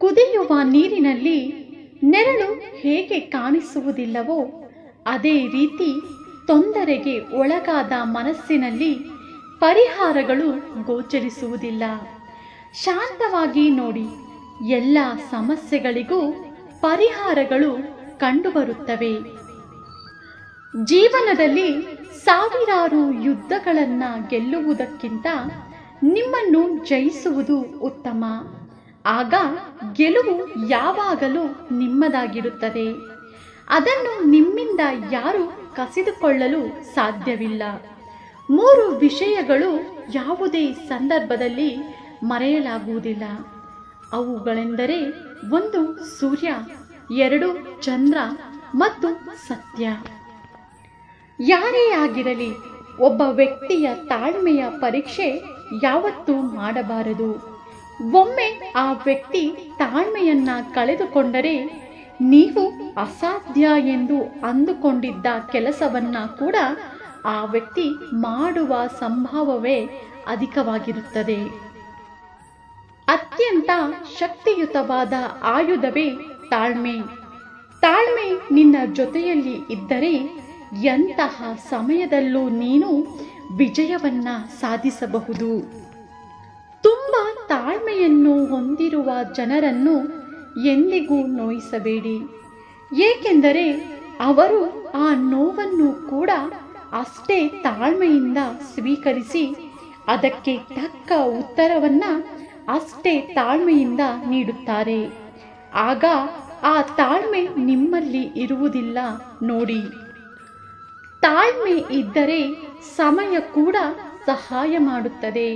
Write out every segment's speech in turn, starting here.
ಕುದಿಯುವ ನೀರಿನಲ್ಲಿ ನೆರಳು ಹೇಗೆ ಕಾಣಿಸುವುದಿಲ್ಲವೋ ಅದೇ ರೀತಿ ತೊಂದರೆಗೆ ಒಳಗಾದ ಮನಸ್ಸಿನಲ್ಲಿ ಪರಿಹಾರಗಳು ಗೋಚರಿಸುವುದಿಲ್ಲ. ಶಾಂತವಾಗಿ ನೋಡಿ, ಎಲ್ಲ ಸಮಸ್ಯೆಗಳಿಗೂ ಪರಿಹಾರಗಳು ಕಂಡುಬರುತ್ತವೆ. ಜೀವನದಲ್ಲಿ ಸಾವಿರಾರು ಯುದ್ಧಗಳನ್ನು ಗೆಲ್ಲುವುದಕ್ಕಿಂತ ನಿಮ್ಮನ್ನು ಜಯಿಸುವುದು ಉತ್ತಮ. ಆಗ ಗೆಲುವು ಯಾವಾಗಲೂ ನಿಮ್ಮದಾಗಿರುತ್ತದೆ. ಅದನ್ನು ನಿಮ್ಮಿಂದ ಯಾರೂ ಕಸಿದುಕೊಳ್ಳಲು ಸಾಧ್ಯವಿಲ್ಲ. 3 ವಿಷಯಗಳು ಯಾವುದೇ ಸಂದರ್ಭದಲ್ಲಿ ಮರೆಯಲಾಗುವುದಿಲ್ಲ. ಅವುಗಳೆಂದರೆ 1 ಸೂರ್ಯ, 2 ಚಂದ್ರ ಮತ್ತು ಸತ್ಯ. ಯಾರೇ ಆಗಿರಲಿ, ಒಬ್ಬ ವ್ಯಕ್ತಿಯ ತಾಳ್ಮೆಯ ಪರೀಕ್ಷೆ ಯಾವತ್ತೂ ಮಾಡಬಾರದು. ಒಮ್ಮೆ ಆ ವ್ಯಕ್ತಿ ತಾಳ್ಮೆಯನ್ನ ಕಳೆದುಕೊಂಡರೆ ನೀವು ಅಸಾಧ್ಯ ಎಂದು ಅಂದುಕೊಂಡಿದ್ದ ಕೆಲಸವನ್ನ ಕೂಡ ಆ ವ್ಯಕ್ತಿ ಮಾಡುವ ಸಂಭವವೇ ಅಧಿಕವಾಗಿರುತ್ತದೆ. ಅತ್ಯಂತ ಶಕ್ತಿಯುತವಾದ ಆಯುಧವೇ ತಾಳ್ಮೆ. ತಾಳ್ಮೆ ನಿನ್ನ ಜೊತೆಯಲ್ಲಿ ಇದ್ದರೆ ಎಂತಹ ಸಮಯದಲ್ಲೂ ನೀನು ವಿಜಯವನ್ನ ಸಾಧಿಸಬಹುದು. ತುಂಬ ತಾಳ್ಮೆಯನ್ನು ಹೊಂದಿರುವ ಜನರನ್ನು ಎಂದಿಗೂ ನೋಯಿಸಬೇಡಿ. ಏಕೆಂದರೆ ಅವರು ಆ ನೋವನ್ನು ಕೂಡ ಅಷ್ಟೇ ತಾಳ್ಮೆಯಿಂದ ಸ್ವೀಕರಿಸಿ ಅದಕ್ಕೆ ತಕ್ಕ ಉತ್ತರವನ್ನ ಅಷ್ಟೇ ತಾಳ್ಮೆಯಿಂದ ನೀಡುತ್ತಾರೆ. ಆಗ ಆ ತಾಳ್ಮೆ ನಿಮ್ಮಲ್ಲಿ ಇರುವುದಿಲ್ಲ ನೋಡಿ. ತಾಳ್ಮೆ ಇದ್ದರೆ ಸಮಯ ಕೂಡ ಸಹಾಯ ಮಾಡುತ್ತದೆ.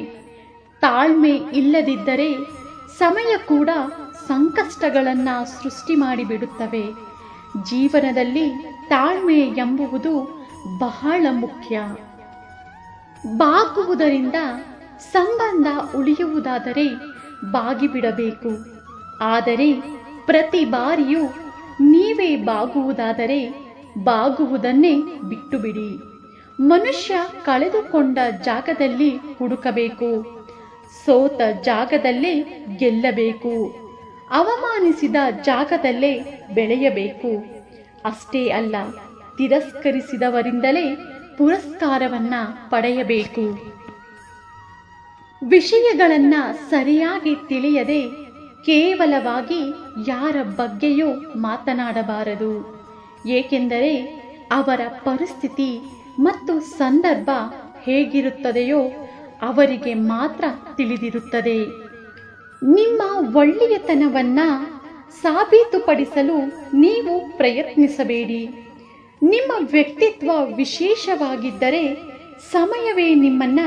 ತಾಳ್ಮೆ ಇಲ್ಲದಿದ್ದರೆ ಸಮಯ ಕೂಡ ಸಂಕಷ್ಟಗಳನ್ನು ಸೃಷ್ಟಿ ಮಾಡಿಬಿಡುತ್ತವೆ. ಜೀವನದಲ್ಲಿ ತಾಳ್ಮೆ ಎಂಬುದು ಬಹಳ ಮುಖ್ಯ. ಬಾಗುವುದರಿಂದ ಸಂಬಂಧ ಉಳಿಯುವುದಾದರೆ ಬಾಗಿಬಿಡಬೇಕು. ಆದರೆ ಪ್ರತಿ ಬಾರಿಯೂ ನೀವೇ ಬಾಗುವುದಾದರೆ ಬಾಗುವುದನ್ನೇ ಬಿಟ್ಟು ಬಿಡಿ. ಮನುಷ್ಯ ಕಳೆದುಕೊಂಡ ಜಾಗದಲ್ಲಿ ಹುಡುಕಬೇಕು, ಸೋತ ಜಾಗದಲ್ಲೇ ಗೆಲ್ಲಬೇಕು, ಅವಮಾನಿಸಿದ ಜಾಗದಲ್ಲೇ ಬೆಳೆಯಬೇಕು. ಅಷ್ಟೇ ಅಲ್ಲ, ತಿರಸ್ಕರಿಸಿದವರಿಂದಲೇ ಪುರಸ್ಕಾರವನ್ನ ಪಡೆಯಬೇಕು. ವಿಷಯಗಳನ್ನ ಸರಿಯಾಗಿ ತಿಳಿಯದೆ ಕೇವಲವಾಗಿ ಯಾರ ಬಗ್ಗೆಯೂ ಮಾತನಾಡಬಾರದು. ಏಕೆಂದರೆ ಅವರ ಪರಿಸ್ಥಿತಿ ಮತ್ತು ಸಂದರ್ಭ ಹೇಗಿರುತ್ತದೆಯೋ ಅವರಿಗೆ ಮಾತ್ರ ತಿಳಿದಿರುತ್ತದೆ. ನಿಮ್ಮ ಒಳ್ಳೆಯತನವನ್ನ ಸಾಬೀತುಪಡಿಸಲು ನೀವು ಪ್ರಯತ್ನಿಸಬೇಡಿ. ನಿಮ್ಮ ವ್ಯಕ್ತಿತ್ವ ವಿಶೇಷವಾಗಿದ್ದರೆ ಸಮಯವೇ ನಿಮ್ಮನ್ನ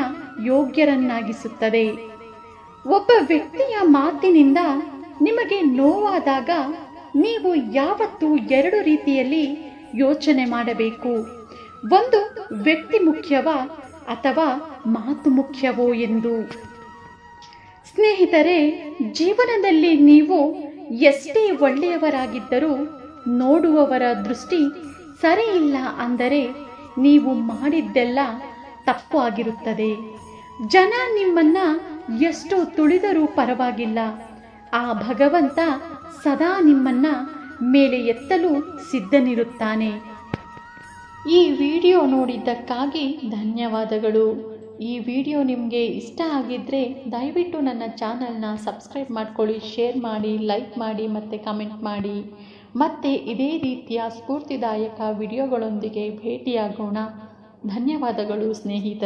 ಯೋಗ್ಯರನ್ನಾಗಿಸುತ್ತದೆ. ಒಬ್ಬ ವ್ಯಕ್ತಿಯ ಮಾತಿನಿಂದ ನಿಮಗೆ ನೋವಾದಾಗ ನೀವು ಯಾವತ್ತೂ 2 ರೀತಿಯಲ್ಲಿ ಯೋಚನೆ ಮಾಡಬೇಕು. ಒಂದು, ವ್ಯಕ್ತಿ ಮುಖ್ಯವೋ ಅಥವಾ ಮಾತು ಮುಖ್ಯವೋ ಎಂದು. ಸ್ನೇಹಿತರೆ, ಜೀವನದಲ್ಲಿ ನೀವು ಎಷ್ಟೇ ಒಳ್ಳೆಯವರಾಗಿದ್ದರೂ ನೋಡುವವರ ದೃಷ್ಟಿ ಸರಿ ಇಲ್ಲ ಅಂದರೆ ನೀವು ಮಾಡಿದ್ದೆಲ್ಲ ತಪ್ಪು ಆಗಿರುತ್ತದೆ. ಜನ ನಿಮ್ಮನ್ನ ಎಷ್ಟು ತುಳಿದರೂ ಪರವಾಗಿಲ್ಲ, ಆ ಭಗವಂತ ಸದಾ ನಿಮ್ಮನ್ನ ಮೇಲೆ ಎತ್ತಲು ಸಿದ್ಧನಿರುತ್ತಾನೆ. ಈ ವಿಡಿಯೋ ನೋಡಿದ್ದಕ್ಕಾಗಿ ಧನ್ಯವಾದಗಳು. ಈ ವಿಡಿಯೋ ನಿಮಗೆ ಇಷ್ಟ ಆಗಿದ್ದರೆ ದಯವಿಟ್ಟು ನನ್ನ ಚಾನಲ್ನ ಸಬ್ಸ್ಕ್ರೈಬ್ ಮಾಡ್ಕೊಳ್ಳಿ, ಶೇರ್ ಮಾಡಿ, ಲೈಕ್ ಮಾಡಿ ಮತ್ತು ಕಮೆಂಟ್ ಮಾಡಿ. ಮತ್ತೆ ಇದೇ ರೀತಿಯ ಸ್ಫೂರ್ತಿದಾಯಕ ವಿಡಿಯೋಗಳೊಂದಿಗೆ ಭೇಟಿಯಾಗೋಣ. ಧನ್ಯವಾದಗಳು ಸ್ನೇಹಿತರೆ.